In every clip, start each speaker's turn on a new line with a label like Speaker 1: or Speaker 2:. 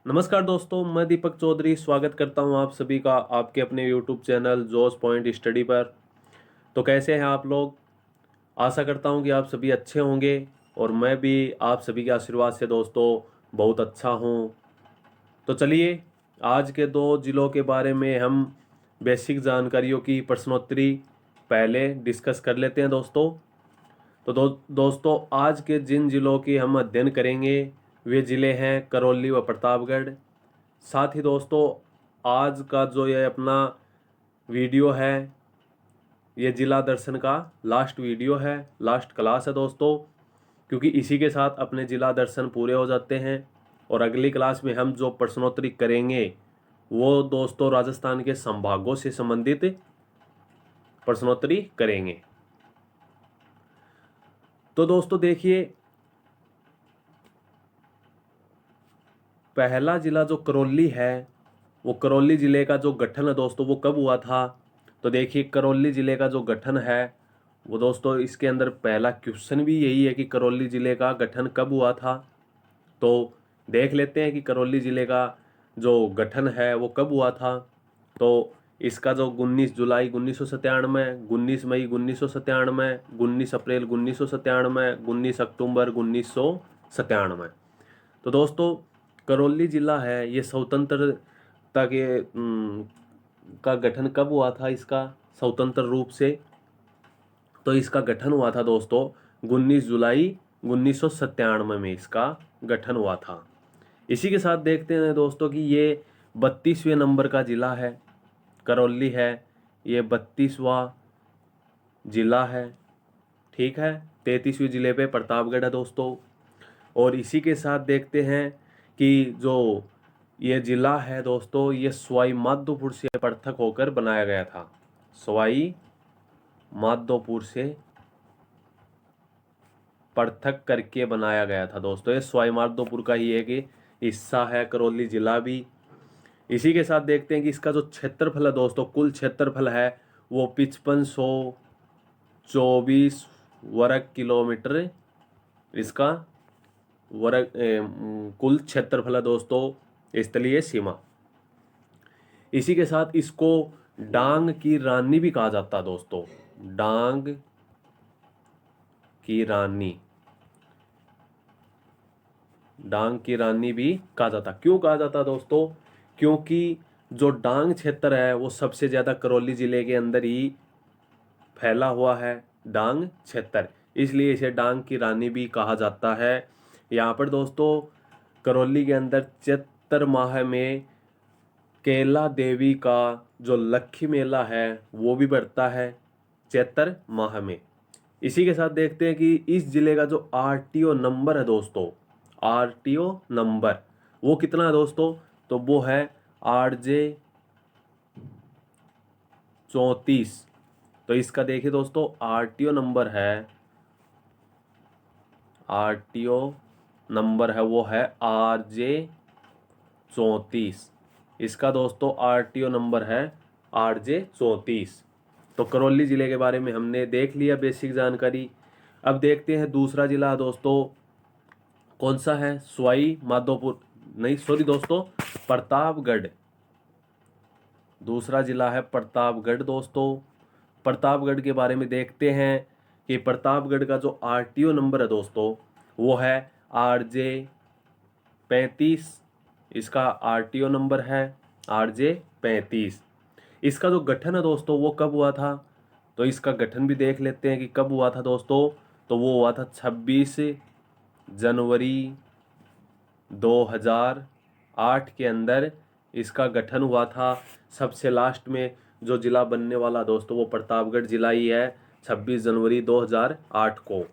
Speaker 1: नमस्कार दोस्तों, मैं दीपक चौधरी स्वागत करता हूं आप सभी का आपके अपने यूट्यूब चैनल जोश पॉइंट स्टडी पर। तो कैसे हैं आप लोग? आशा करता हूं कि आप सभी अच्छे होंगे और मैं भी आप सभी के आशीर्वाद से दोस्तों बहुत अच्छा हूं। तो चलिए आज के दो जिलों के बारे में हम बेसिक जानकारियों की प्रश्नोत्तरी पहले डिस्कस कर लेते हैं दोस्तों। तो दोस्तों आज के जिन जिलों की हम अध्ययन करेंगे वे जिले हैं करौली व प्रतापगढ़। साथ ही दोस्तों आज का जो ये अपना वीडियो है ये जिला दर्शन का लास्ट वीडियो है, लास्ट क्लास है दोस्तों, क्योंकि इसी के साथ अपने जिला दर्शन पूरे हो जाते हैं। और अगली क्लास में हम जो प्रश्नोत्तरी करेंगे वो दोस्तों राजस्थान के संभागों से संबंधित प्रश्नोत्तरी करेंगे। तो दोस्तों देखिए, पहला जिला जो करौली है वो करौली जिले का जो गठन है दोस्तों वो कब हुआ था? तो देखिए करौली जिले का जो गठन है वो दोस्तों इसके अंदर पहला क्वेश्चन भी यही है कि करौली जिले का गठन कब हुआ था। तो देख लेते हैं कि करौली जिले का जो गठन है वो कब हुआ था। तो इसका जो 19 जुलाई 1997, 19 मई 1997, 19 अप्रैल 1997, 19 अक्टूबर 1997। तो दोस्तों करौली जिला है ये स्वतंत्रता के का गठन कब हुआ था इसका स्वतंत्र रूप से? तो इसका गठन हुआ था दोस्तों 19 जुलाई 1997 में इसका गठन हुआ था। इसी के साथ देखते हैं दोस्तों कि ये 32वें नंबर का जिला है, करौली है ये 32वां जिला है। ठीक है, 33वें जिले पे प्रतापगढ़ है दोस्तों। और इसी के साथ देखते हैं कि जो ये जिला है दोस्तों ये सवाई माधोपुर से पृथक होकर बनाया गया था। सवाई माधोपुर से पृथक करके बनाया गया था दोस्तों। ये सवाई माधोपुर का ही एक हिस्सा है करौली जिला भी। इसी के साथ देखते हैं कि इसका जो क्षेत्रफल है दोस्तों, कुल क्षेत्रफल है वो 5524 वर्ग किलोमीटर इसका कुल क्षेत्रफल है दोस्तों स्थलीय सीमा। इसी के साथ इसको डांग की रानी भी कहा जाता है दोस्तों, डांग की रानी, डांग की रानी भी कहा जाता। क्यों कहा जाता दोस्तों? क्योंकि जो डांग क्षेत्र है वो सबसे ज्यादा करौली जिले के अंदर ही फैला हुआ है, डांग क्षेत्र, इसलिए इसे डांग की रानी भी कहा जाता है। यहाँ पर दोस्तों करौली के अंदर चैत्र माह में कैला देवी का जो लक्खी मेला है वो भी बढ़ता है चैत्र माह में। इसी के साथ देखते हैं कि इस जिले का जो आरटीओ नंबर है दोस्तों, आरटीओ नंबर वो कितना है दोस्तों? तो वो है RJ 34। तो इसका देखिए दोस्तों आरटीओ नंबर है, आरटीओ नंबर है वो है RJ 34। इसका दोस्तों आरटीओ नंबर है RJ 34। तो करौली जिले के बारे में हमने देख लिया बेसिक जानकारी। अब देखते हैं दूसरा जिला दोस्तों कौन सा है। सवाई माधोपुर नहीं, सॉरी दोस्तों, प्रतापगढ़। दूसरा जिला है प्रतापगढ़ दोस्तों। प्रतापगढ़ के बारे में देखते हैं कि प्रतापगढ़ का जो आरटीओ नंबर है दोस्तों वो है RJ 35। इसका आरटीओ नंबर है RJ 35। इसका जो गठन है दोस्तों वो कब हुआ था? तो इसका गठन भी देख लेते हैं कि कब हुआ था दोस्तों। तो वो हुआ था 26 जनवरी 2008 के अंदर इसका गठन हुआ था। सबसे लास्ट में जो जिला बनने वाला दोस्तों वो प्रतापगढ़ जिला ही है 26 जनवरी 2008 को।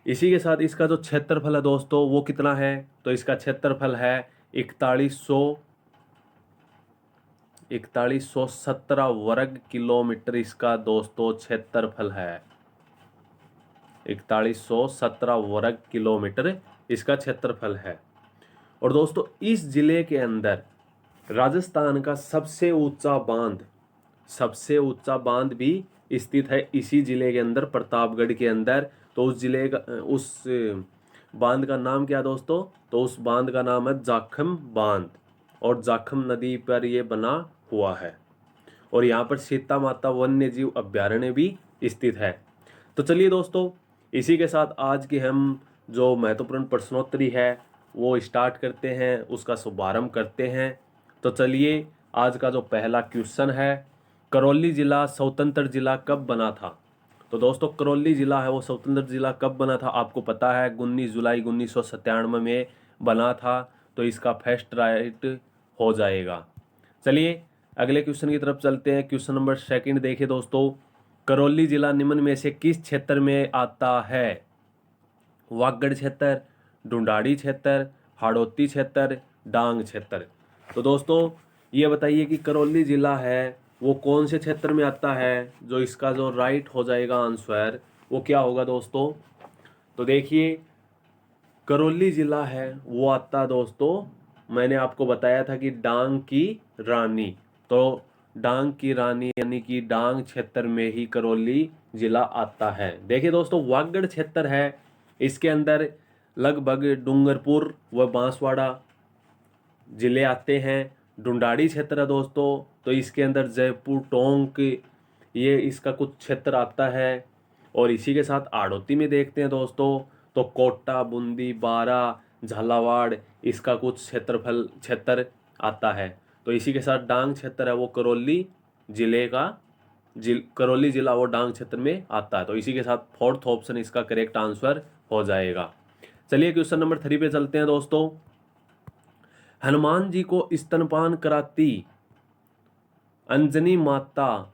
Speaker 1: इसी के साथ इसका जो क्षेत्रफल है दोस्तों वो कितना है? तो इसका क्षेत्रफल है 4117 वर्ग किलोमीटर इसका दोस्तों क्षेत्रफल है। 4117 वर्ग किलोमीटर इसका क्षेत्रफल है। और दोस्तों इस जिले के अंदर राजस्थान का सबसे ऊंचा बांध भी स्थित है इसी जिले के अंदर प्रतापगढ़ के अंदर। तो उस जिले का उस बांध का नाम क्या है दोस्तों? तो उस बांध का नाम है जाखम बांध, और जाखम नदी पर ये बना हुआ है। और यहाँ पर सीता माता वन्य जीव अभ्यारण्य भी स्थित है। तो चलिए दोस्तों, इसी के साथ आज की हम जो महत्वपूर्ण प्रश्नोत्तरी है वो स्टार्ट करते हैं, उसका शुभारंभ करते हैं। तो चलिए, आज का जो पहला क्वेश्चन है, करौली जिला स्वतंत्र जिला कब बना था? तो दोस्तों, करौली जिला है वो स्वतंत्र जिला कब बना था? आपको पता है 19 जुलाई 1997 में बना था। तो इसका फर्स्ट राइट हो जाएगा। चलिए अगले क्वेश्चन की तरफ चलते हैं। क्वेश्चन नंबर सेकंड देखिए दोस्तों, करौली जिला निम्न में से किस क्षेत्र में आता है? वागड़ क्षेत्र, ढूंढाड़ी क्षेत्र, हाड़ौती क्षेत्र, डांग क्षेत्र। तो दोस्तों ये बताइए कि करौली जिला है वो कौन से क्षेत्र में आता है? जो इसका जो राइट हो जाएगा आंसर वो क्या होगा दोस्तों? तो देखिए, करौली जिला है वो आता है दोस्तों, मैंने आपको बताया था कि डांग की रानी। तो डांग की रानी यानी कि डांग क्षेत्र में ही करौली जिला आता है। देखिए दोस्तों, वागड़ क्षेत्र है, इसके अंदर लगभग डूंगरपुर व बांसवाड़ा जिले आते हैं। ढूंढाड़ी क्षेत्र है दोस्तों, तो इसके अंदर जयपुर, टोंक, ये इसका कुछ क्षेत्र आता है। और इसी के साथ आड़ोती में देखते हैं दोस्तों, तो कोटा, बूंदी, बारा, झालावाड़, इसका कुछ क्षेत्र आता है। तो इसी के साथ डांग क्षेत्र है वो करौली जिले का करौली जिला वो डांग क्षेत्र में आता है। तो इसी के साथ फोर्थ ऑप्शन इसका करेक्ट आंसर हो जाएगा। चलिए क्वेश्चन नंबर 3 पे चलते हैं दोस्तों। हनुमान जी को स्तनपान कराती अंजनी माता,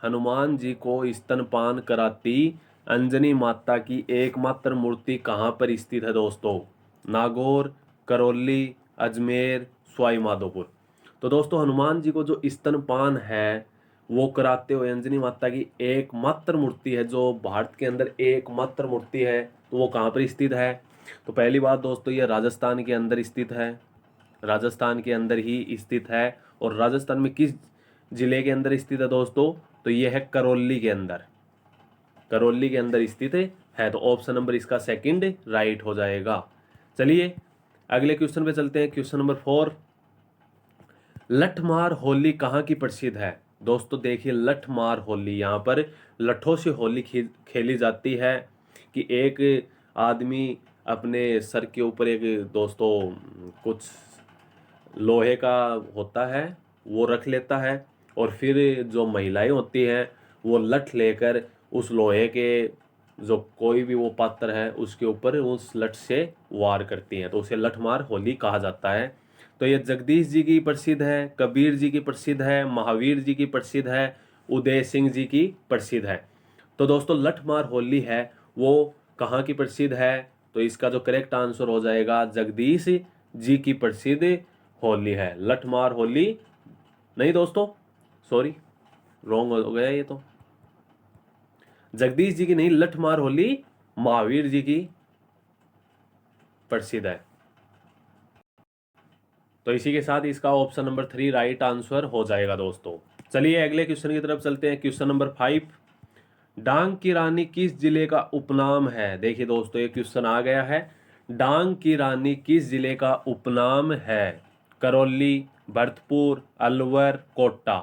Speaker 1: हनुमान जी को स्तनपान कराती अंजनी माता की एकमात्र मूर्ति कहाँ पर स्थित है दोस्तों? नागौर, करौली, अजमेर, सवाई माधोपुर। तो दोस्तों, हनुमान जी को जो स्तनपान है वो कराते हुए अंजनी माता की एकमात्र मूर्ति है, जो भारत के अंदर एकमात्र मूर्ति है, तो वो कहाँ पर स्थित है? तो पहली बात दोस्तों, ये राजस्थान के अंदर स्थित है, राजस्थान के अंदर ही स्थित है। और राजस्थान में किस जिले के अंदर स्थित है दोस्तों? तो यह है करौली के अंदर, करौली के अंदर स्थित है। तो ऑप्शन नंबर इसका सेकंड राइट हो जाएगा। चलिए अगले क्वेश्चन पे चलते हैं। क्वेश्चन नंबर 4, लठमार होली कहाँ की प्रसिद्ध है? दोस्तों देखिए, लठमार होली, यहाँ पर लठों से होली खेली जाती है कि एक आदमी अपने सर के ऊपर एक दोस्तों कुछ लोहे का होता है वो रख लेता है, और फिर जो महिलाएं होती हैं वो लठ लेकर उस लोहे के जो कोई भी वो पात्र है उसके ऊपर उस लठ से वार करती हैं, तो उसे लठमार होली कहा जाता है। तो ये जगदीश जी की प्रसिद्ध है, कबीर जी की प्रसिद्ध है, महावीर जी की प्रसिद्ध है, उदय सिंह जी की प्रसिद्ध है। तो दोस्तों लठमार होली है वो कहाँ की प्रसिद्ध है? तो इसका जो करेक्ट आंसर हो जाएगा जगदीश जी की प्रसिद्ध होली है। लठमार होली नहीं दोस्तों, सॉरी, रॉन्ग हो गया ये। तो जगदीश जी की नहीं, लठमार होली महावीर जी की प्रसिद्ध है। तो इसी के साथ इसका ऑप्शन नंबर 3 राइट आंसर हो जाएगा दोस्तों। चलिए अगले क्वेश्चन की तरफ चलते हैं। क्वेश्चन नंबर 5, डांग की रानी किस जिले का उपनाम है? देखिए दोस्तों, ये क्वेश्चन आ गया है, डांग की रानी किस जिले का उपनाम है? करौली, भरतपुर, अलवर, कोटा।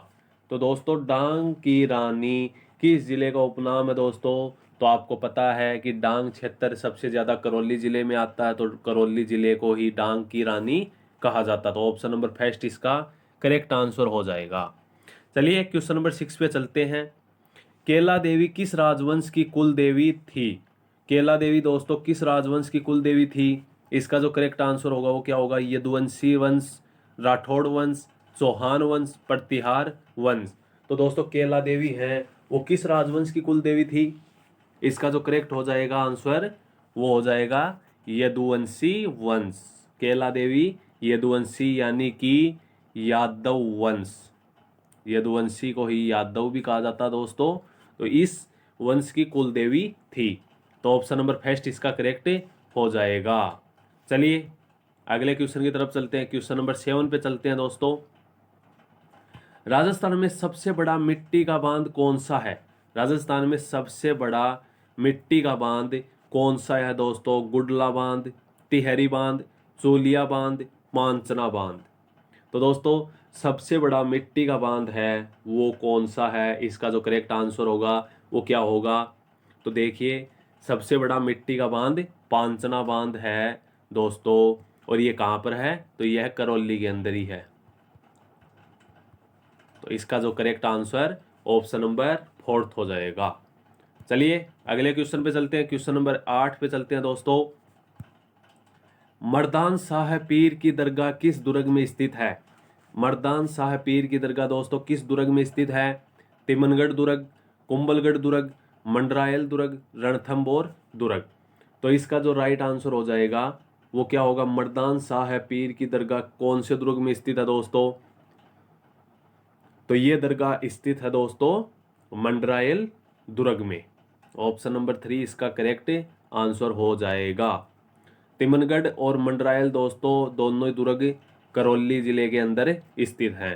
Speaker 1: तो दोस्तों डांग की रानी किस जिले का उपनाम है दोस्तों? तो आपको पता है कि डांग क्षेत्र सबसे ज्यादा करौली जिले में आता है, तो करौली जिले को ही डांग की रानी कहा जाता है। तो ऑप्शन नंबर फर्स्ट इसका करेक्ट आंसर हो जाएगा। चलिए क्वेश्चन नंबर 6 पे चलते हैं। केला देवी किस राजवंश की कुल देवी थी? केला देवी दोस्तों किस राजवंश की कुल देवी थी? इसका जो करेक्ट आंसर होगा वो क्या होगा? यदुवंशी वंश, राठौड़ वंश, चौहान वंश, प्रतिहार वंश। तो दोस्तों केला देवी है वो किस राजवंश की कुल देवी थी? इसका जो करेक्ट हो जाएगा आंसर वो हो जाएगा यदुवंशी वंश। केला देवी यदुवंशी यानी कि यादव वंश, यदुवंशी को ही यादव भी कहा जाता है दोस्तों। तो इस वंश की कुल देवी थी। तो ऑप्शन नंबर फर्स्ट इसका करेक्ट हो जाएगा। चलिए अगले क्वेश्चन की तरफ चलते हैं। क्वेश्चन नंबर 7 पे चलते हैं दोस्तों। राजस्थान में सबसे बड़ा मिट्टी का बांध कौन सा है? राजस्थान में सबसे बड़ा मिट्टी का बांध कौन सा है दोस्तों? गुडला बांध, टिहरी बांध, चोलिया बांध, मानचना बांध। तो दोस्तों सबसे बड़ा मिट्टी का बांध है वो कौन सा है? इसका जो करेक्ट आंसर होगा वो क्या होगा? तो देखिए सबसे बड़ा मिट्टी का बांध पांचना बांध है दोस्तों, और ये कहाँ पर है? तो यह करौली के अंदर ही है। तो इसका जो करेक्ट आंसर ऑप्शन नंबर 4 हो जाएगा। चलिए अगले क्वेश्चन पे चलते हैं। क्वेश्चन नंबर 8 पे चलते हैं दोस्तों। मर्दान शाह पीर की दरगाह किस दुर्ग में स्थित है? मर्दान शाह पीर की दरगाह दोस्तों किस दुर्ग में स्थित है? तिमनगढ़ दुर्ग, कुंभलगढ़ दुर्ग, मंडरायल दुर्ग, रणथंभौर दुर्ग। तो इसका जो राइट आंसर हो जाएगा वो क्या होगा? मर्दान शाह पीर की दरगाह कौन से दुर्ग में स्थित है दोस्तों? तो ये दरगाह स्थित है दोस्तों मंडरायल दुर्ग में। ऑप्शन नंबर 3 इसका करेक्ट आंसर हो जाएगा। तिमनगढ़ और मंडरायल दोस्तों दोनों ही दुर्ग करौली जिले के अंदर स्थित हैं।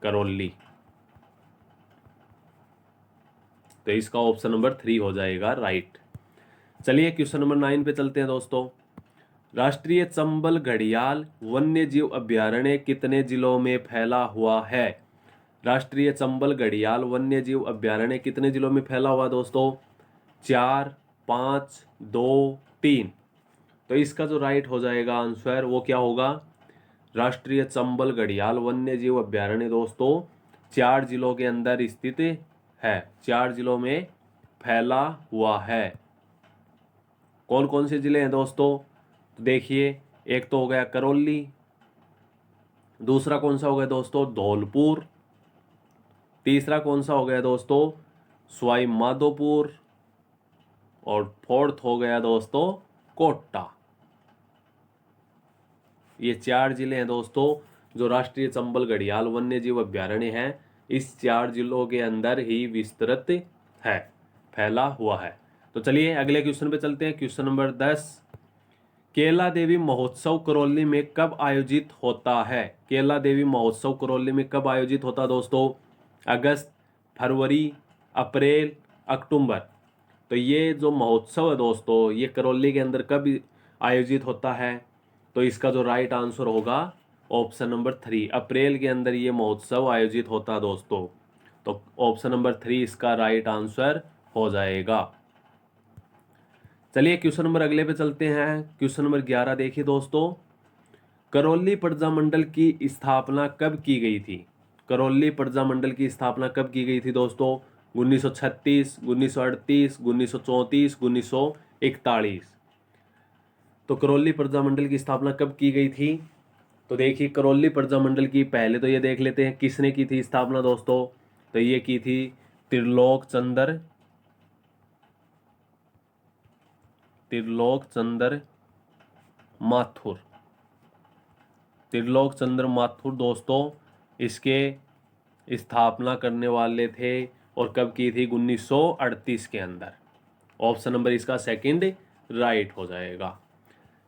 Speaker 1: करौली, तो इसका ऑप्शन नंबर 3 हो जाएगा राइट। चलिए क्वेश्चन नंबर 9 पे चलते हैं दोस्तों। राष्ट्रीय चंबल घड़ियाल वन्य जीव अभ्यारण्य कितने जिलों में फैला हुआ है? राष्ट्रीय चंबल घड़ियाल वन्य जीव अभ्यारण्य कितने जिलों में फैला हुआ दोस्तों? 4, 5, 2, 3। तो इसका जो राइट हो जाएगा आंसर वो क्या होगा? राष्ट्रीय चंबल घड़ियाल वन्य जीव अभ्यारण्य दोस्तों 4 जिलों के अंदर स्थित है, 4 जिलों में फैला हुआ है। कौन कौन से जिले हैं दोस्तों? तो देखिए एक तो हो गया करौली, दूसरा कौन सा हो गया दोस्तों? धौलपुर, तीसरा कौन सा हो गया दोस्तों? सवाई माधोपुर, और 4th हो गया दोस्तों कोटा। ये 4 जिले हैं दोस्तों जो राष्ट्रीय चंबल घड़ियाल वन्य जीव अभ्यारण्य है, इस 4 जिलों के अंदर ही विस्तृत है, फैला हुआ है। तो चलिए अगले क्वेश्चन पे चलते हैं। Question number 10। केला देवी महोत्सव करौली में कब आयोजित होता है? केला देवी महोत्सव करौली में कब आयोजित होता है दोस्तों? अगस्त, फरवरी, अप्रैल, अक्टूबर। तो ये जो महोत्सव है दोस्तों ये करौली के अंदर कब आयोजित होता है? तो इसका जो राइट आंसर होगा ऑप्शन नंबर 3, अप्रैल के अंदर ये महोत्सव आयोजित होता है दोस्तों। तो ऑप्शन नंबर 3 इसका राइट आंसर हो जाएगा। चलिए क्वेश्चन नंबर अगले पे चलते हैं। क्वेश्चन नंबर 11 देखिए दोस्तों। करौली प्रजामंडल की स्थापना कब की गई थी? करौली प्रजामंडल की स्थापना कब की गई थी दोस्तों? 1936, 1938, 1934, 1941। तो करौली प्रजामंडल की स्थापना कब की गई थी? तो देखिए करौली प्रजामंडल की पहले तो ये देख लेते हैं किसने की थी स्थापना दोस्तों। तो ये की थी त्रिलोक चंद्र माथुर। त्रिलोक चंद्र माथुर दोस्तों इसके स्थापना करने वाले थे, और कब की थी? 1938 के अंदर। ऑप्शन नंबर इसका सेकंड राइट हो जाएगा।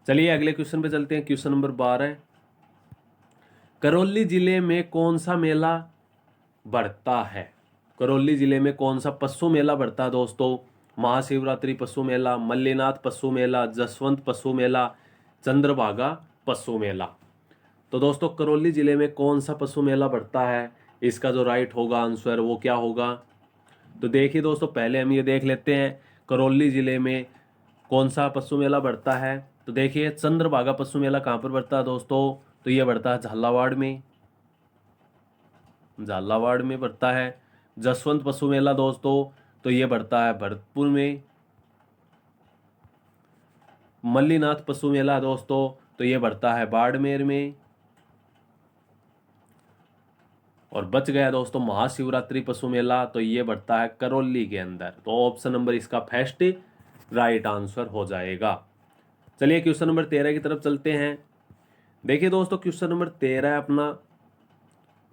Speaker 1: चलिए अगले क्वेश्चन पे चलते हैं। Question number 12। करौली जिले में कौन सा मेला बढ़ता है? करौली जिले में कौन सा पशु मेला बढ़ता है दोस्तों? महाशिवरात्रि पशु मेला, मल्लीनाथ पशु मेला, जसवंत पशु मेला, चंद्रभागा पशु मेला। तो दोस्तों करौली जिले में कौन सा पशु मेला बढ़ता है? इसका जो राइट होगा आंसर वो क्या होगा? तो देखिए दोस्तों पहले हम ये देख लेते हैं करौली जिले में कौन सा पशु मेला बढ़ता है। तो देखिए चंद्रभागा पशु मेला कहाँ पर बढ़ता है दोस्तों? तो ये बढ़ता है झालावाड़ में, झालावाड़ में बढ़ता है। जसवंत पशु मेला दोस्तों तो ये बढ़ता है भरतपुर में। मल्लीनाथ पशु मेला दोस्तों तो ये बढ़ता है बाड़मेर में। और बच गया दोस्तों महाशिवरात्रि पशु मेला, तो ये बढ़ता है करौली के अंदर। तो ऑप्शन नंबर इसका फर्स्ट राइट आंसर हो जाएगा। चलिए क्वेश्चन नंबर 13 की तरफ चलते हैं। देखिए दोस्तों क्वेश्चन नंबर 13 अपना,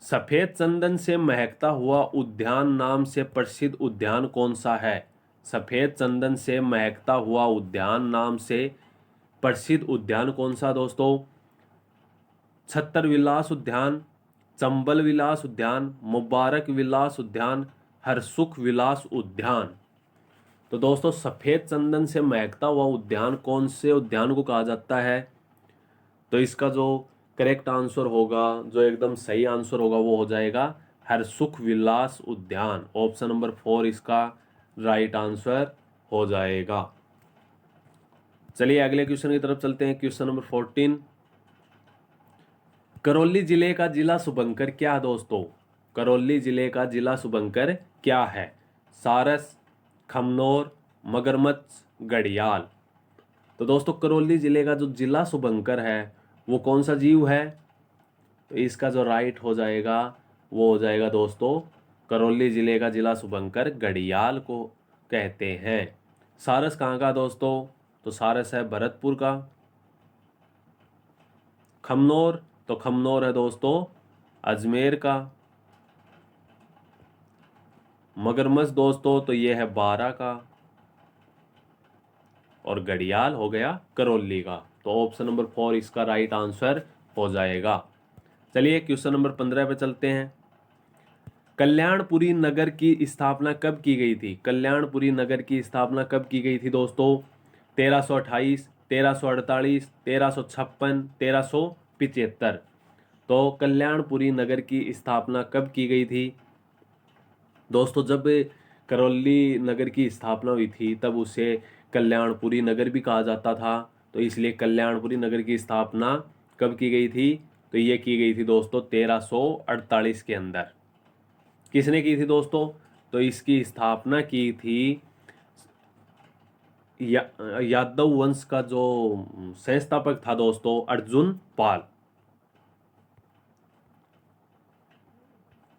Speaker 1: सफेद चंदन से महकता हुआ उद्यान नाम से प्रसिद्ध उद्यान कौन सा है? सफेद चंदन से महकता हुआ उद्यान नाम से प्रसिद्ध उद्यान कौन सा दोस्तों? छत्तर विलास उद्यान, चंबल विलास उद्यान, मुबारक विलास उद्यान, हरसुख विलास उद्यान। तो दोस्तों सफेद चंदन से महकता हुआ उद्यान कौन से उद्यान को कहा जाता है? तो इसका जो करेक्ट आंसर होगा, जो एकदम सही आंसर होगा, वो हो जाएगा हरसुख विलास उद्यान। ऑप्शन नंबर 4 इसका राइट आंसर हो जाएगा। चलिए अगले क्वेश्चन की तरफ चलते हैं। क्वेश्चन नंबर 14, करौली जिले का जिला शुभंकर क्या है दोस्तों? करौली जिले का जिला शुभंकर क्या है? सारस, खमनोर, मगरमच्छ, घड़ियाल। तो दोस्तों करौली जिले का जो जिला शुभंकर है वो कौन सा जीव है? तो इसका जो राइट हो जाएगा वो हो जाएगा दोस्तों, करौली जिले का जिला शुभंकर घड़ियाल को कहते हैं। सारस कहाँ का दोस्तों? तो सारस है भरतपुर का। खमनोर, तो खमनोर है दोस्तों अजमेर का। मगरमच्छ दोस्तों तो ये है बारा का। और घड़ियाल हो गया करौली का। तो ऑप्शन नंबर 4 इसका राइट आंसर हो जाएगा। चलिए क्वेश्चन नंबर 15 पे चलते हैं। कल्याणपुरी नगर की स्थापना कब की गई थी? कल्याणपुरी नगर की स्थापना कब की गई थी दोस्तों? 1328, 1348, 1356, 1375। तो कल्याणपुरी नगर की स्थापना कब की गई थी दोस्तों? जब करौली नगर की स्थापना हुई थी तब उसे कल्याणपुरी नगर भी कहा जाता था। तो इसलिए कल्याणपुरी नगर की स्थापना कब की गई थी? तो ये की गई थी दोस्तों 1348 के अंदर। किसने की थी दोस्तों? तो इसकी स्थापना की थी यादव वंश का जो संस्थापक था दोस्तों अर्जुन पाल।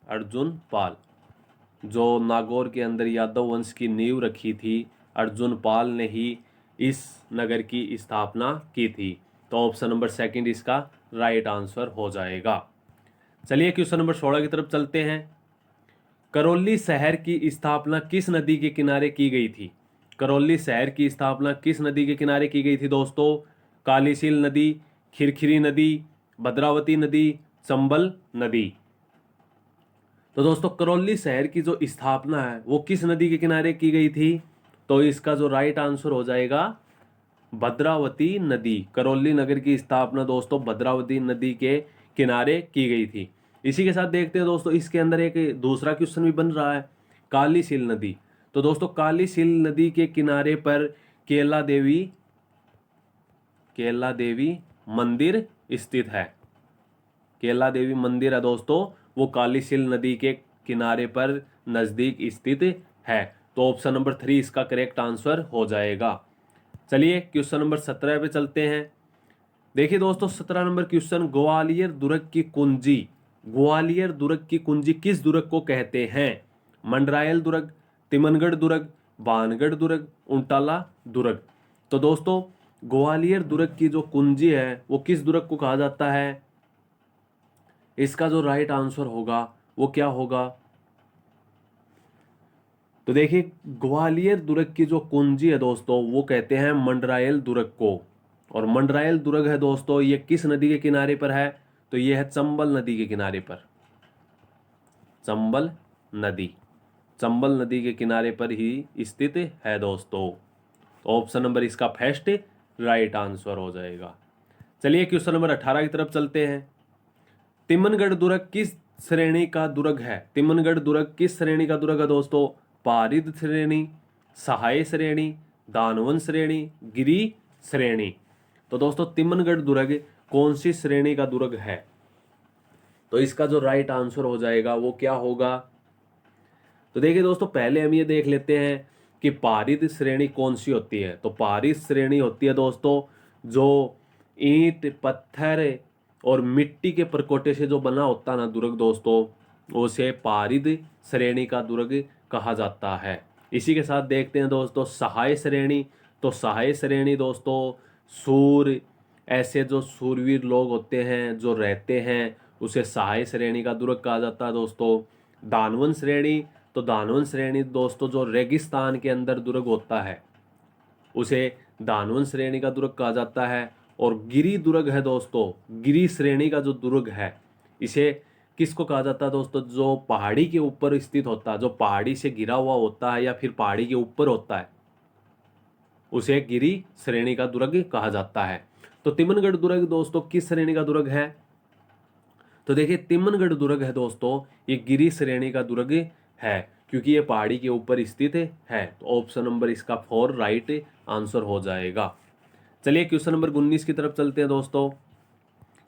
Speaker 1: अर्जुन पाल जो नागौर के अंदर यादव वंश की नींव रखी थी, अर्जुन पाल ने ही इस नगर की स्थापना की थी। तो ऑप्शन नंबर 2 इसका राइट आंसर हो जाएगा। चलिए क्वेश्चन नंबर 16 की तरफ चलते हैं। करौली शहर की स्थापना किस नदी के किनारे की गई थी? करौली शहर की स्थापना किस नदी के किनारे की गई थी दोस्तों? कालीसील नदी, खिरखिरी नदी, भद्रावती नदी, चंबल नदी। तो दोस्तों करौली शहर की जो स्थापना है वो किस नदी के किनारे की गई थी? तो इसका जो राइट आंसर हो जाएगा भद्रावती नदी। करौली नगर की स्थापना दोस्तों भद्रावती नदी के किनारे की गई थी। इसी के साथ देखते हैं दोस्तों इसके अंदर एक दूसरा क्वेश्चन भी बन रहा है, कालीसील नदी। तो दोस्तों कालीसील नदी के किनारे पर केला देवी मंदिर स्थित है। केला देवी मंदिर है दोस्तों वो कालीसील नदी के किनारे पर नजदीक स्थित है। तो ऑप्शन नंबर 3 इसका करेक्ट आंसर हो जाएगा। चलिए क्वेश्चन नंबर 17 पे चलते हैं। देखिए दोस्तों 17 नंबर क्वेश्चन, ग्वालियर दुर्ग की कुंजी, ग्वालियर दुर्ग की कुंजी किस दुर्ग को कहते हैं? मंडरायल दुर्ग, तिमनगढ़ दुर्ग, भानगढ़ दुर्ग, उंटाला दुर्ग। तो दोस्तों ग्वालियर दुर्ग की जो कुंजी है वो किस दुर्ग को कहा जाता है? इसका जो राइट आंसर होगा वो क्या होगा? तो देखिए ग्वालियर दुर्ग की जो कुंजी है दोस्तों वो कहते हैं मंडरायल दुर्ग को। और मंडरायल दुर्ग है दोस्तों ये किस नदी के किनारे पर है? तो ये है चंबल नदी के किनारे पर। चंबल नदी, चंबल नदी के किनारे पर ही स्थित है दोस्तों। तो ऑप्शन नंबर इसका फर्स्ट राइट आंसर हो जाएगा। चलिए क्वेश्चन नंबर 18 की तरफ चलते हैं। तिमनगढ़ दुर्ग किस श्रेणी का दुर्ग है? तिमनगढ़ दुर्ग किस श्रेणी का दुर्ग है दोस्तों? पारिद श्रेणी, सहाय श्रेणी, दानवन श्रेणी, गिरी श्रेणी। तो दोस्तों तिमनगढ़ दुर्ग कौन सी श्रेणी का दुर्ग है? तो इसका जो राइट आंसर हो जाएगा वो क्या होगा? तो देखिए दोस्तों पहले हम ये देख लेते हैं कि पारिद श्रेणी कौन सी होती है। तो पारिद श्रेणी होती है दोस्तों जो ईंट, पत्थर और मिट्टी के परकोटे से जो बना होता है ना दुर्ग दोस्तों, उसे पारिद श्रेणी का दुर्ग कहा जाता है। इसी के साथ देखते हैं दोस्तों सहाय श्रेणी। तो सहाय श्रेणी दोस्तों सूर, ऐसे जो सूरवीर लोग होते हैं जो रहते हैं उसे सहाय श्रेणी का दुर्ग कहा जाता है दोस्तों। दानवन श्रेणी, तो दानवन श्रेणी दोस्तों जो रेगिस्तान के अंदर दुर्ग होता है उसे दानवन श्रेणी का दुर्ग कहा जाता है। और गिरी दुर्ग है दोस्तों, गिरी श्रेणी का जो दुर्ग है इसे किसको कहा जाता है दोस्तों? जो पहाड़ी के ऊपर स्थित होता है, जो पहाड़ी से घिरा हुआ होता है या फिर पहाड़ी के ऊपर होता है उसे गिरी श्रेणी का दुर्ग कहा जाता है। तो तिमनगढ़ दुर्ग दोस्तों किस श्रेणी का दुर्ग है? तो देखिए तिमनगढ़ दुर्ग है दोस्तों, ये गिरी श्रेणी का दुर्ग है, क्योंकि ये पहाड़ी के ऊपर स्थित है। तो ऑप्शन नंबर इसका 4 राइट आंसर हो जाएगा। चलिए क्वेश्चन नंबर 19 की तरफ चलते हैं दोस्तों।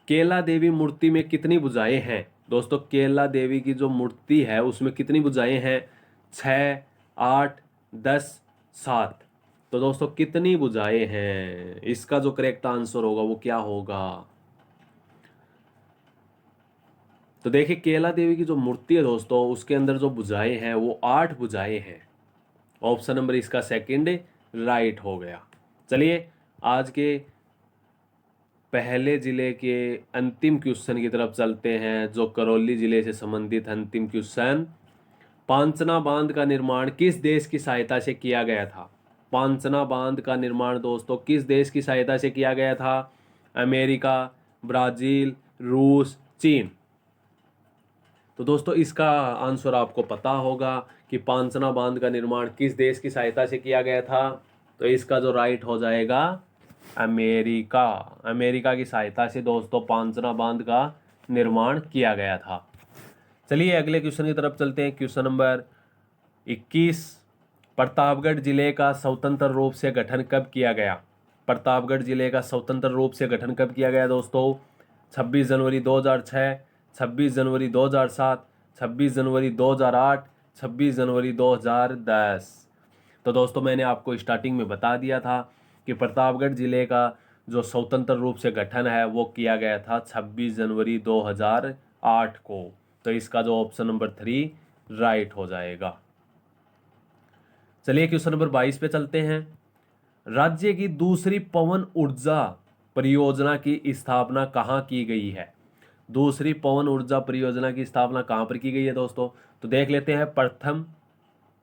Speaker 1: केला देवी मूर्ति में कितनी भुजाएं हैं? दोस्तों केला देवी की जो मूर्ति है उसमें कितनी भुजाएं हैं? 6, 8, 10, 7। तो दोस्तों कितनी भुजाएं हैं? इसका जो करेक्ट आंसर होगा वो क्या होगा? तो देखिए केला देवी की जो मूर्ति है दोस्तों उसके अंदर जो भुजाएं हैं वो 8 भुजाएं हैं। ऑप्शन नंबर इसका सेकंड राइट हो गया। चलिए आज के पहले जिले के अंतिम क्वेश्चन की तरफ चलते हैं, जो करौली जिले से संबंधित अंतिम क्वेश्चन। पांचना बांध का निर्माण किस देश की सहायता से किया गया था? पांचना बांध का निर्माण दोस्तों किस देश की सहायता से किया गया था? अमेरिका, ब्राजील, रूस, चीन। तो दोस्तों इसका आंसर आपको पता होगा कि पांचना बांध का निर्माण किस देश की सहायता से किया गया था। तो इसका जो राइट हो जाएगा अमेरिका। अमेरिका की सहायता से दोस्तों पांचना बांध का निर्माण किया गया था। चलिए अगले क्वेश्चन की तरफ चलते हैं। Question number 21। प्रतापगढ़ जिले का स्वतंत्र रूप से गठन कब किया गया? प्रतापगढ़ जिले का स्वतंत्र रूप से गठन कब किया गया दोस्तों? 26 जनवरी 2006, 26 जनवरी 2007, 26 जनवरी 2008, 26 जनवरी 2010। तो दोस्तों मैंने आपको स्टार्टिंग में बता दिया था कि प्रतापगढ़ जिले का जो स्वतंत्र रूप से गठन है वो किया गया था 26 जनवरी 2008 को। तो इसका जो ऑप्शन नंबर 3 राइट हो जाएगा। चलिए क्वेश्चन नंबर 22 पे चलते हैं। राज्य की दूसरी पवन ऊर्जा परियोजना की स्थापना कहाँ की गई है? दूसरी पवन ऊर्जा परियोजना की स्थापना कहाँ पर की गई है दोस्तों? तो देख लेते हैं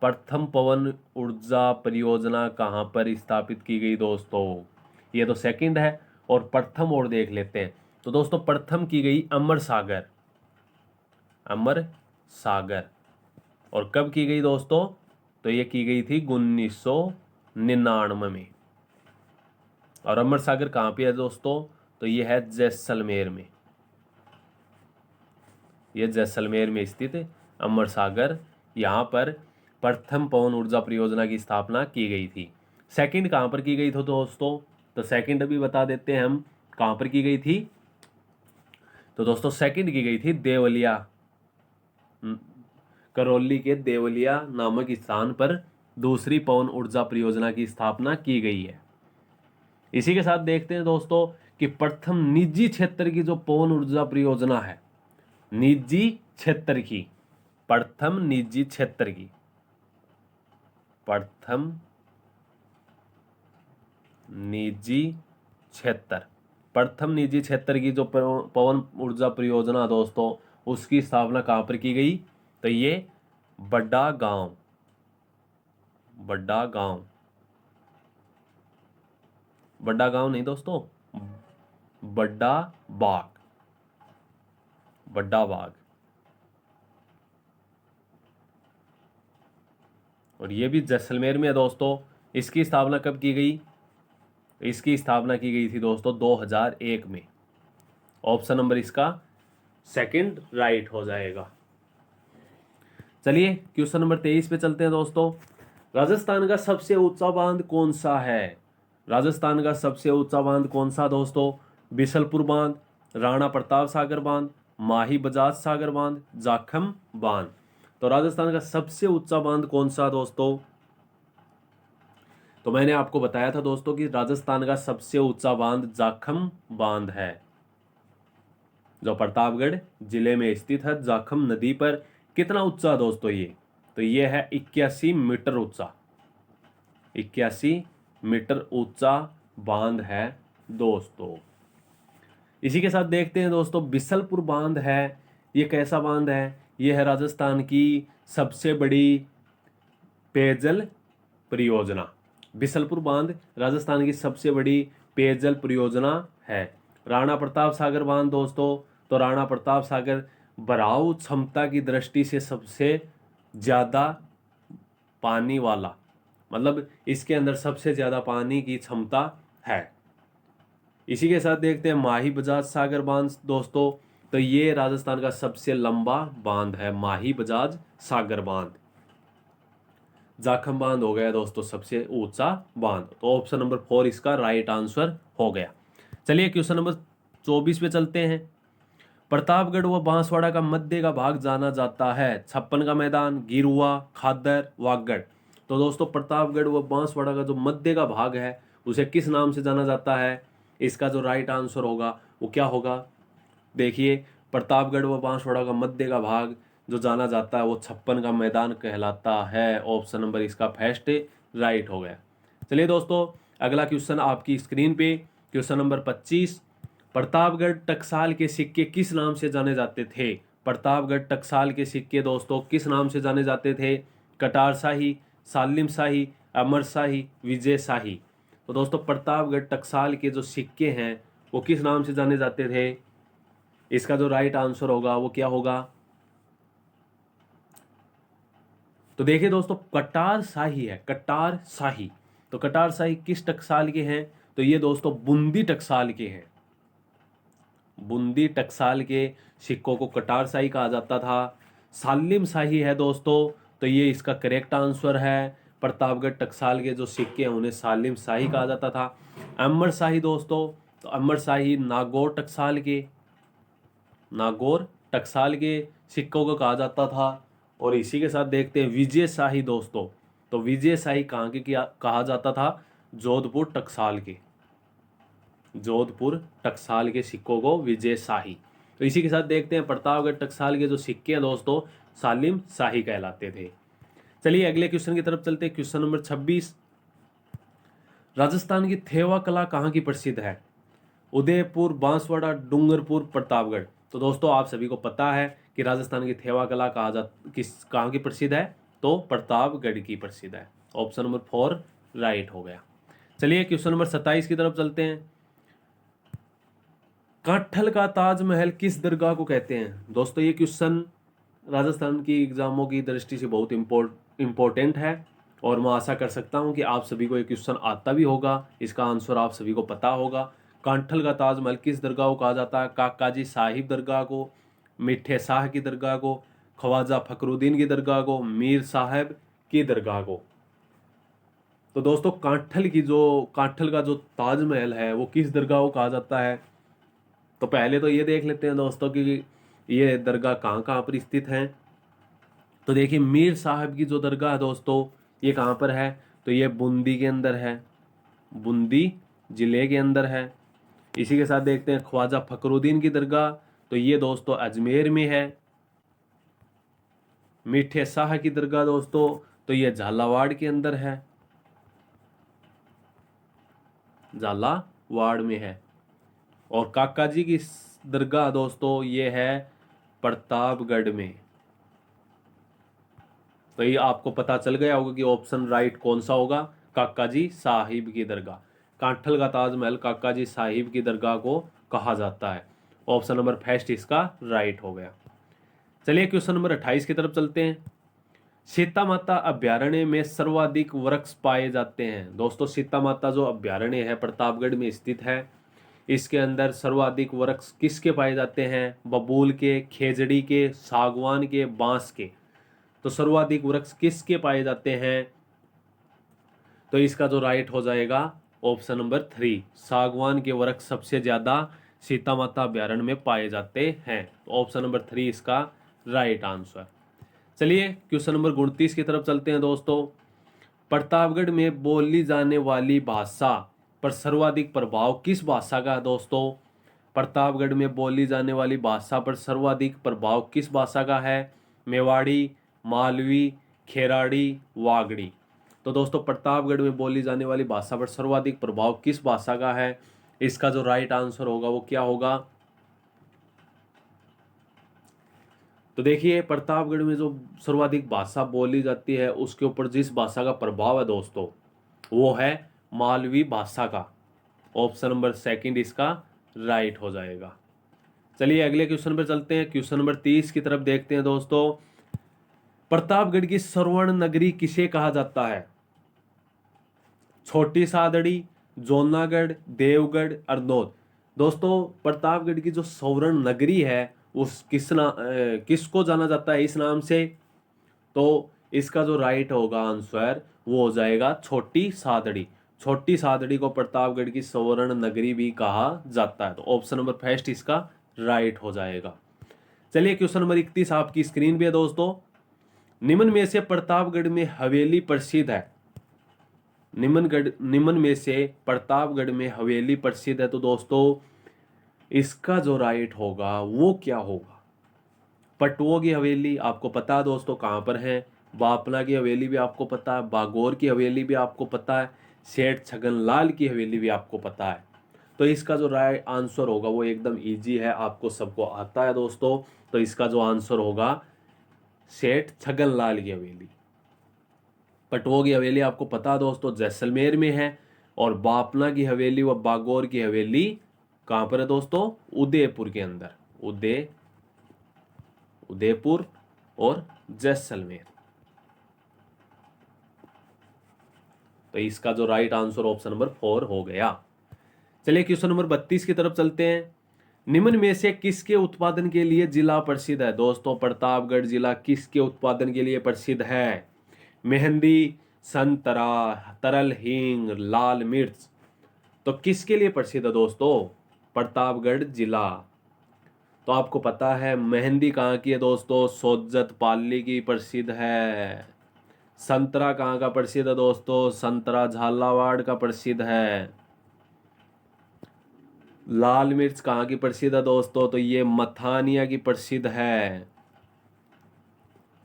Speaker 1: प्रथम पवन ऊर्जा परियोजना कहाँ पर स्थापित की गई दोस्तों? ये तो सेकंड है, और प्रथम और देख लेते हैं। तो दोस्तों प्रथम की गई अमर सागर। और कब की गई दोस्तों? तो ये की गई थी 1999 में। और अमर सागर कहाँ पे है दोस्तों? तो ये है जैसलमेर में। ये जैसलमेर में स्थित अमर सागर, यहाँ पर प्रथम पवन ऊर्जा परियोजना की स्थापना की गई थी। सेकंड कहाँ पर की गई थी दोस्तों? तो सेकंड भी बता देते हैं हम कहाँ पर की गई थी। तो दोस्तों सेकंड की गई थी देवलिया, करौली के देवलिया नामक स्थान पर दूसरी पवन ऊर्जा परियोजना की स्थापना की गई है। इसी के साथ देखते हैं दोस्तों कि प्रथम निजी क्षेत्र की जो पवन ऊर्जा परियोजना है, निजी क्षेत्र की, प्रथम निजी क्षेत्र की, प्रथम निजी क्षेत्र की जो पवन ऊर्जा परियोजना दोस्तों उसकी स्थापना कहाँ पर की गई? तो ये बड़ा गांव नहीं दोस्तों, बड़ा बाग। और ये भी जैसलमेर में है दोस्तों। इसकी स्थापना कब की गई? इसकी स्थापना की गई थी दोस्तों 2001 में। ऑप्शन नंबर इसका सेकंड राइट हो जाएगा। चलिए क्वेश्चन नंबर 23 पे चलते हैं दोस्तों। राजस्थान का सबसे ऊंचा बांध कौन सा है? राजस्थान का सबसे ऊंचा बांध कौन सा दोस्तों? बिसलपुर बांध, राणा प्रताप सागर बांध, माही बजाज सागर बांध, जाखम बांध। तो राजस्थान का सबसे ऊंचा बांध कौन सा दोस्तों? तो मैंने आपको बताया था दोस्तों कि राजस्थान का सबसे ऊंचा बांध जाखम बांध है, जो प्रतापगढ़ जिले में स्थित है। जाखम नदी पर कितना ऊंचा दोस्तों ये? तो ये है 81 मीटर ऊंचा, 81 मीटर ऊंचा बांध है दोस्तों। इसी के साथ देखते हैं दोस्तों बिसलपुर बांध है, ये कैसा बांध है? ये है राजस्थान की सबसे बड़ी पेयजल परियोजना। बिसलपुर बांध राजस्थान की सबसे बड़ी पेयजल परियोजना है। राणा प्रताप सागर बांध दोस्तों, तो राणा प्रताप सागर भराव क्षमता की दृष्टि से सबसे ज्यादा पानी वाला मतलब इसके अंदर सबसे ज्यादा पानी की क्षमता है। इसी के साथ देखते हैं माही बजाज सागर बांध दोस्तों। तो ये राजस्थान का सबसे लंबा बांध है, माही बजाज सागर बांध। जाखम बांध हो गया दोस्तों सबसे ऊंचा बांध। तो ऑप्शन नंबर 4 इसका राइट आंसर हो गया। चलिए क्वेश्चन नंबर 24 पे चलते हैं। प्रतापगढ़ व बांसवाड़ा का मध्य का भाग जाना जाता है, छप्पन का मैदान, गिरुआ, खादर, वागड़। तो दोस्तों प्रतापगढ़ व बांसवाड़ा का जो मध्य का भाग है उसे किस नाम से जाना जाता है? इसका जो राइट आंसर होगा वो क्या होगा? देखिए, प्रतापगढ़ व बांसवाड़ा का मध्य का भाग जो जाना जाता है वो छप्पन का मैदान कहलाता है। ऑप्शन नंबर इसका फर्स्ट राइट हो गया। चलिए दोस्तों, अगला क्वेश्चन आपकी स्क्रीन पे, क्वेश्चन नंबर 25। प्रतापगढ़ टकसाल के सिक्के किस नाम से जाने जाते थे? प्रतापगढ़ टकसाल के सिक्के दोस्तों किस नाम से जाने जाते थे? कटार शाही, सालिम शाही, अमर शाही, विजय शाही। तो दोस्तों प्रतापगढ़ टकसाल के जो सिक्के हैं वो किस नाम से जाने जाते थे? इसका जो राइट आंसर होगा वो क्या होगा? तो देखिए दोस्तों, कटार शाही है, कटार शाही। तो कटार शाही किस टकसाल के हैं? तो ये दोस्तों बूंदी टकसाल के हैं। बूंदी टकसाल के सिक्कों को कटार शाही कहा जाता था। सालिम शाही है दोस्तों, तो ये इसका करेक्ट आंसर है। प्रतापगढ़ टकसाल के जो सिक्के हैं उन्हें सालिम शाही कहा जाता था। अमर शाही दोस्तों, तो अमर शाही नागौर टकसाल के, नागौर टकसाल के सिक्कों को कहा जाता था। और इसी के साथ देखते हैं विजय शाही दोस्तों। तो विजय शाही कहाँ के कहा जाता था? जोधपुर टकसाल के, जोधपुर टकसाल के सिक्कों को विजय शाही। तो इसी के साथ देखते हैं प्रतापगढ़ टकसाल के जो सिक्के हैं दोस्तों सालिम शाही कहलाते थे। चलिए अगले क्वेश्चन की तरफ चलते हैं। Question number 26। राजस्थान की थेवा कला कहाँ की प्रसिद्ध है? उदयपुर, बांसवाड़ा, डूंगरपुर, प्रतापगढ़। तो दोस्तों आप सभी को पता है कि राजस्थान की थेवा कला कहाँ की प्रसिद्ध है? तो प्रतापगढ़ की प्रसिद्ध है। ऑप्शन नंबर 4 राइट हो गया। चलिए क्वेश्चन नंबर 27 की तरफ चलते हैं। काठल का ताजमहल किस दरगाह को कहते हैं? दोस्तों ये क्वेश्चन राजस्थान की एग्जामों की दृष्टि से बहुत इम्पोर्टेंट है और मैं आशा कर सकता हूं कि आप सभी को ये क्वेश्चन आता भी होगा, इसका आंसर आप सभी को पता होगा। काठल का ताजमहल किस दरगाह को कहा जाता है? काकाजी साहिब दरगाह को, मिठे शाह की दरगाह को, ख्वाजा फखरुद्दीन की दरगाह को, मीर साहब की दरगाह को। तो दोस्तों काठल का जो ताजमहल है वो किस दरगाह को कहा जाता है? तो पहले तो ये देख लेते हैं दोस्तों कि ये दरगाह कहाँ कहाँ पर स्थित है। तो देखिए मीर साहब की जो दरगाह है दोस्तों ये कहाँ पर है? तो ये बूंदी के अंदर है, बूंदी जिले के अंदर है। इसी के साथ देखते हैं ख्वाजा फखरुद्दीन की दरगाह, तो ये दोस्तों अजमेर में है। मीठे शाह की दरगाह दोस्तों तो ये झालावाड़ के अंदर है, झालावाड़ में है। और काका जी की दरगाह दोस्तों ये है प्रतापगढ़ में। तो ये आपको पता चल गया होगा कि ऑप्शन राइट कौन सा होगा? काका जी साहिब की दरगाह। काठल का ताजमहल काका जी साहिब की दरगाह को कहा जाता है। ऑप्शन नंबर फर्स्ट इसका राइट हो गया। चलिए क्वेश्चन नंबर 28 की तरफ चलते हैं। सीता माता अभ्यारण्य में सर्वाधिक वृक्ष पाए जाते हैं। दोस्तों सीता माता जो अभ्यारण्य है प्रतापगढ़ में स्थित है, इसके अंदर सर्वाधिक वृक्ष किसके पाए जाते हैं? बबूल के, खेजड़ी के, सागवान के, बांस के। तो सर्वाधिक वृक्ष किसके पाए जाते हैं? तो इसका जो राइट हो जाएगा ऑप्शन नंबर 3, सागवान के वृक्ष सबसे ज्यादा सीता माता अभ्यारण्य में पाए जाते हैं। तो ऑप्शन नंबर 3 इसका राइट आंसर। चलिए क्वेश्चन नंबर 29 की तरफ चलते हैं दोस्तों। प्रतापगढ़ में बोली जाने वाली भाषा पर सर्वाधिक प्रभाव किस भाषा का है दोस्तों? प्रतापगढ़ में बोली जाने वाली भाषा पर सर्वाधिक प्रभाव किस भाषा का है? मेवाड़ी, मालवी, खेराड़ी, वागड़ी। तो दोस्तों प्रतापगढ़ में बोली जाने वाली भाषा पर सर्वाधिक प्रभाव किस भाषा का है? इसका जो राइट आंसर होगा वो क्या होगा? तो देखिए प्रतापगढ़ में जो सर्वाधिक भाषा बोली जाती है उसके ऊपर जिस भाषा का प्रभाव है दोस्तों वो है मालवी भाषा का। ऑप्शन नंबर सेकंड इसका राइट हो जाएगा। चलिए अगले क्वेश्चन पर चलते हैं। क्वेश्चन नंबर 30 की तरफ देखते हैं दोस्तों। प्रतापगढ़ की स्वर्ण नगरी किसे कहा जाता है? छोटी सादड़ी, जूनागढ़, देवगढ़, हरदौत। दोस्तों प्रतापगढ़ की जो स्वर्ण नगरी है उस किसको जाना जाता है इस नाम से? तो इसका जो राइट होगा आंसर वो हो जाएगा छोटी सादड़ी। छोटी सादड़ी को प्रतापगढ़ की स्वर्ण नगरी भी कहा जाता है। तो ऑप्शन नंबर फर्स्ट इसका राइट हो जाएगा। चलिए क्वेश्चन नंबर 31 आपकी स्क्रीन पे है दोस्तों। निम्न में से प्रतापगढ़ में हवेली प्रसिद्ध है। निम्न में से प्रतापगढ़ में हवेली प्रसिद्ध है। तो दोस्तों इसका जो राइट होगा वो क्या होगा? पटुओं की हवेली आपको पता है दोस्तों कहाँ पर है। बापना की हवेली भी आपको पता है, बागोर की हवेली भी आपको पता है, सेठ छगनलाल की हवेली भी आपको पता है। तो इसका जो राइट आंसर होगा वो एकदम इजी है, आपको सबको आता है दोस्तों। तो इसका जो आंसर होगा सेठ छगनलाल की हवेली। पटुओं की हवेली आपको पता है दोस्तों जैसलमेर में है, और बापना की हवेली व बागोर की हवेली कहाँ पर है दोस्तों? उदयपुर के अंदर। उदयपुर और जैसलमेर। तो इसका जो राइट आंसर ऑप्शन नंबर 4 हो गया। चलिए क्वेश्चन नंबर 32 की तरफ चलते हैं। निम्न में से किसके उत्पादन के लिए जिला प्रसिद्ध है? दोस्तों प्रतापगढ़ जिला किसके उत्पादन के लिए प्रसिद्ध है? मेहंदी, संतरा, तरल हींग, लाल मिर्च। तो किसके लिए प्रसिद्ध है दोस्तों प्रतापगढ़ जिला? तो आपको पता है मेहंदी कहाँ की है दोस्तों? सोजत पाली की प्रसिद्ध है। संतरा कहाँ का प्रसिद्ध है दोस्तों? संतरा झालावाड़ का प्रसिद्ध है। लाल मिर्च कहाँ की प्रसिद्ध है दोस्तों? तो ये मथानिया की प्रसिद्ध है।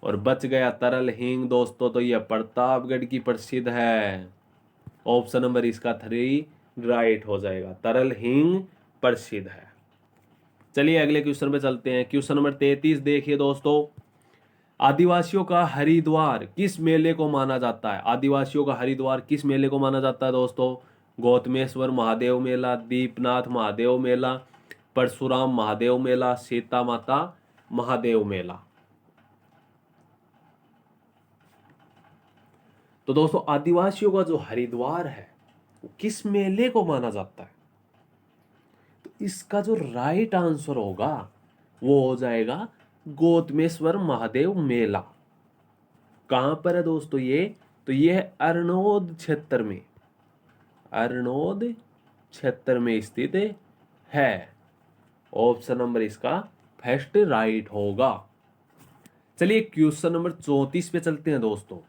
Speaker 1: और बच गया तरल हींग दोस्तों, तो ये प्रतापगढ़ की प्रसिद्ध है। ऑप्शन नंबर इसका 3 राइट हो जाएगा, तरल हींग प्रसिद्ध है। चलिए अगले क्वेश्चन पे चलते हैं। क्वेश्चन नंबर 33 देखिए दोस्तों। आदिवासियों का हरिद्वार किस मेले को माना जाता है? आदिवासियों का हरिद्वार किस मेले को माना जाता है दोस्तों? गौतमेश्वर महादेव मेला, दीपनाथ महादेव मेला, परशुराम महादेव मेला, सीता माता महादेव मेला। तो दोस्तों आदिवासियों का जो हरिद्वार है वो किस मेले को माना जाता है? तो इसका जो राइट आंसर होगा वो हो जाएगा गौतमेश्वर महादेव मेला। कहां पर है दोस्तों ये? तो ये है अरनोद क्षेत्र में। अरनोद क्षेत्र में स्थित है। ऑप्शन नंबर इसका फर्स्ट राइट होगा। चलिए क्वेश्चन नंबर 34 पे चलते हैं दोस्तों।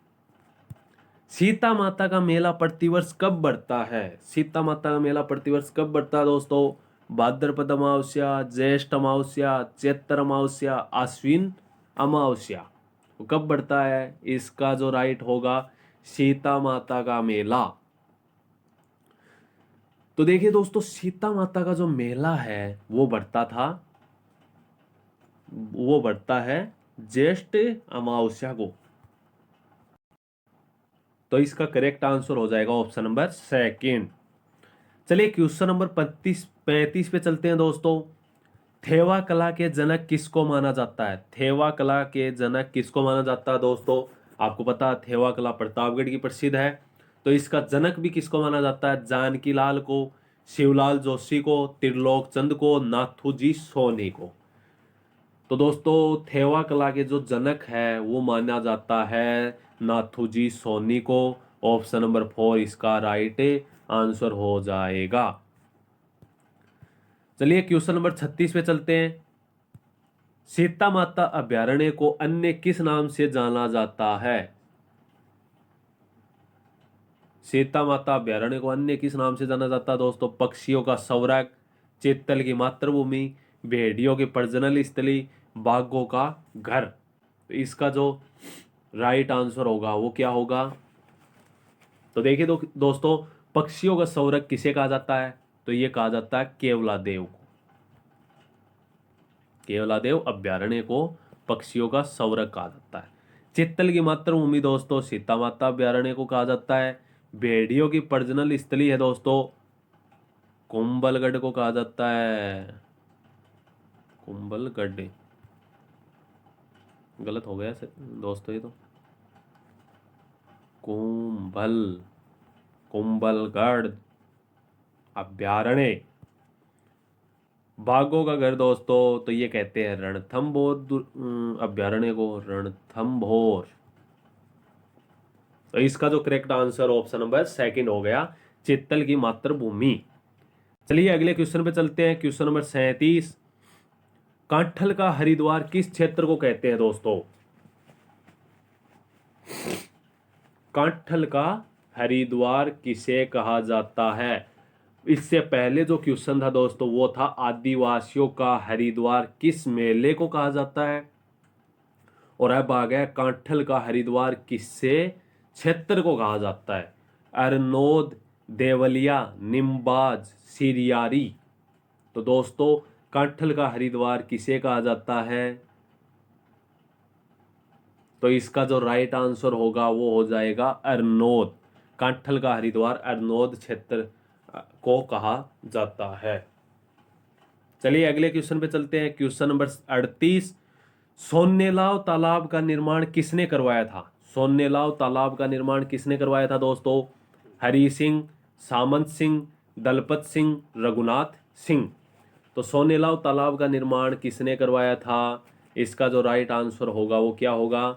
Speaker 1: सीता माता का मेला प्रतिवर्ष कब बढ़ता है? सीता माता का मेला प्रतिवर्ष कब बढ़ता है दोस्तों? भाद्रपद अमावस्या, ज्येष्ठ अमावस्या, चैत्र अमावस्या, आश्विन अमावस्या। तो कब बढ़ता है? इसका जो राइट होगा सीता माता का मेला। तो देखिए दोस्तों सीता माता का जो मेला है वो बढ़ता है ज्येष्ठ अमावस्या को। तो इसका करेक्ट आंसर हो जाएगा ऑप्शन नंबर 2। चलिए क्वेश्चन नंबर 35 पे चलते हैं दोस्तों। थेवा कला के जनक किसको माना जाता है? थेवा कला के जनक किसको माना जाता है दोस्तों? आपको पता है थेवा कला प्रतापगढ़ की प्रसिद्ध है। तो इसका जनक भी किसको माना जाता है? जानकी लाल को, शिवलाल जोशी को, त्रिलोक चंद को, नाथूजी सोनी को। तो दोस्तों थेवा कला के जो जनक है वो माना जाता है नाथूजी सोनी को। ऑप्शन नंबर 4 इसका राइट आंसर हो जाएगा। चलिए क्वेश्चन नंबर 36 पे चलते हैं। सीता माता अभयारण्य को अन्य किस नाम से जाना जाता है? सीता माता अभयारण्य को अन्य किस नाम से जाना जाता है दोस्तों? पक्षियों का स्वर्ग, चीतल की मातृभूमि, भेड़ियों की प्रजनन स्थली, बाघों का घर। तो इसका जो राइट आंसर होगा वो क्या होगा? तो देखिए दोस्तों पक्षियों का स्वर्ग किसे कहा जाता है? तो ये कहा जाता है केवलादेव को। केवलादेव अभयारण्य को पक्षियों का स्वर्ग कहा जाता है। चित्तल की मातृभूमि दोस्तों सीता माता अभयारण्य को कहा जाता है। भेड़ियों की प्रजनन स्थली है दोस्तों कुंभलगढ़ को कहा जाता है। कुंभलगढ़ गलत हो गया दोस्तों, ये तो कुंभलगढ़ अभ्यारण्य। बाघों का घर दोस्तों तो ये कहते हैं रणथंभौर अभ्यारण्य को, रणथंभौर। तो इसका जो correct answer option number second हो गया, चित्तल की मातृभूमि। चलिए अगले क्वेश्चन पे चलते हैं। क्वेश्चन नंबर 37, कांठल का हरिद्वार किस क्षेत्र को कहते हैं दोस्तों? कांठल का हरिद्वार किसे कहा जाता है? इससे पहले जो क्वेश्चन था दोस्तों वो था आदिवासियों का हरिद्वार किस मेले को कहा जाता है, और अब आ गया कांठल का हरिद्वार किससे क्षेत्र को कहा जाता है? अरनोद, देवलिया, निम्बाज, सिरियारी। तो दोस्तों कांठल का हरिद्वार किसे कहा जाता है? तो इसका जो राइट आंसर होगा वो हो जाएगा अरनोद। कांठल का हरिद्वार अरनोद क्षेत्र को कहा जाता है। चलिए अगले क्वेश्चन पे चलते हैं। क्वेश्चन नंबर 38, सोनेलाव तालाब का निर्माण किसने करवाया था? सोनेलाव तालाब का निर्माण किसने करवाया था दोस्तों? हरि सिंह, सामंत सिंह, दलपत सिंह, रघुनाथ सिंह। तो सोनेलाव तालाब का निर्माण किसने करवाया था? इसका जो राइट आंसर होगा वो क्या होगा?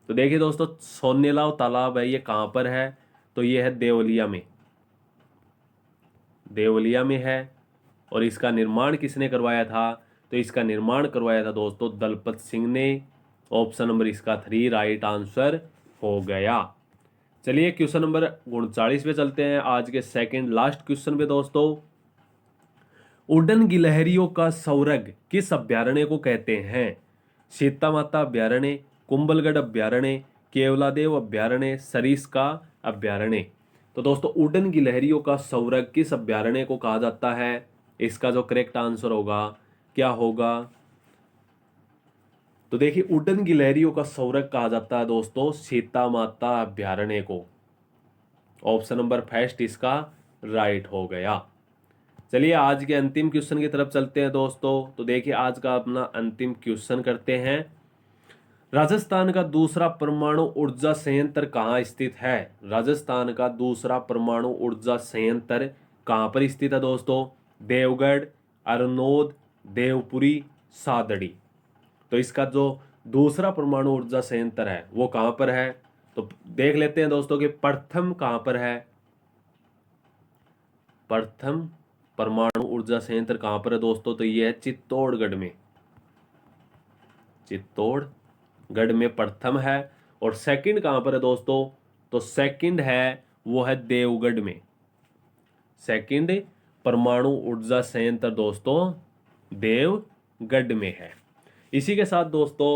Speaker 1: तो देखिए दोस्तों, सोनेलाव तालाब है ये कहाँ पर है? तो ये है देवलिया में, देवलिया में है। और इसका निर्माण किसने करवाया था? तो इसका निर्माण करवाया था दोस्तों दलपत सिंह ने। ऑप्शन नंबर इसका 3 राइट आंसर हो गया। चलिए क्वेश्चन नंबर 39 पे चलते हैं, आज के सेकंड लास्ट क्वेश्चन पे दोस्तों। उड़न गिलहरियों का सौरग किस अभ्यारण्य को कहते हैं? सीता माता अभ्यारण्य, कुंभलगढ़ अभ्यारण्य, केवलादेव अभ्यारण्य, सरिस्का अभ्यारण्य। तो दोस्तों उड़न गिलहरियों का सौरग किस अभ्यारण्य को कहा जाता है? इसका जो करेक्ट आंसर होगा क्या होगा? तो देखिए उड़न गिलहरियों का सौरग कहा जाता है दोस्तों सीता माता अभ्यारण्य को। ऑप्शन नंबर फर्स्ट इसका राइट हो गया। चलिए आज के अंतिम क्वेश्चन की तरफ चलते हैं दोस्तों। तो देखिए आज का अपना अंतिम क्वेश्चन करते हैं। राजस्थान का दूसरा परमाणु ऊर्जा संयंत्र कहाँ स्थित है? राजस्थान का दूसरा परमाणु ऊर्जा संयंत्र कहाँ पर स्थित है दोस्तों? देवगढ़, अरनोद, देवपुरी, सादड़ी। तो इसका जो दूसरा परमाणु ऊर्जा संयंत्र है वो कहाँ पर है? तो देख लेते हैं दोस्तों कि प्रथम कहाँ पर है। प्रथम परमाणु ऊर्जा संयंत्र कहाँ पर है दोस्तों? तो ये है चित्तौड़गढ़ में, चित्तौड़गढ़ में प्रथम है। और सेकंड कहाँ पर है दोस्तों? तो सेकंड है वो है देवगढ़ में। सेकंड परमाणु ऊर्जा संयंत्र दोस्तों देवगढ़ में है। इसी के साथ दोस्तों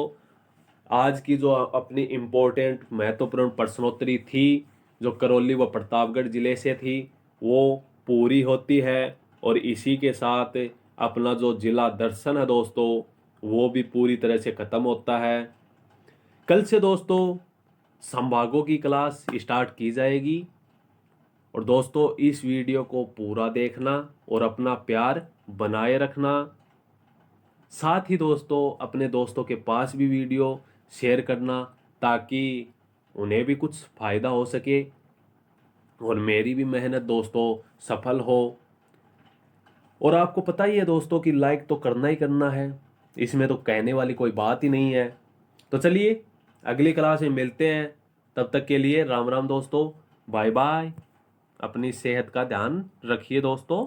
Speaker 1: आज की जो अपनी इम्पोर्टेंट महत्वपूर्ण प्रश्नोत्तरी थी जो करौली व प्रतापगढ़ जिले से थी वो पूरी होती है। और इसी के साथ अपना जो जिला दर्शन है दोस्तों वो भी पूरी तरह से ख़त्म होता है। कल से दोस्तों संभागों की क्लास स्टार्ट की जाएगी। और दोस्तों इस वीडियो को पूरा देखना और अपना प्यार बनाए रखना। साथ ही दोस्तों अपने दोस्तों के पास भी वीडियो शेयर करना ताकि उन्हें भी कुछ फ़ायदा हो सके और मेरी भी मेहनत दोस्तों सफल हो। और आपको पता ही है दोस्तों कि लाइक तो करना ही करना है, इसमें तो कहने वाली कोई बात ही नहीं है। तो चलिए अगली क्लास में मिलते हैं, तब तक के लिए राम राम दोस्तों, बाय बाय। अपनी सेहत का ध्यान रखिए दोस्तों।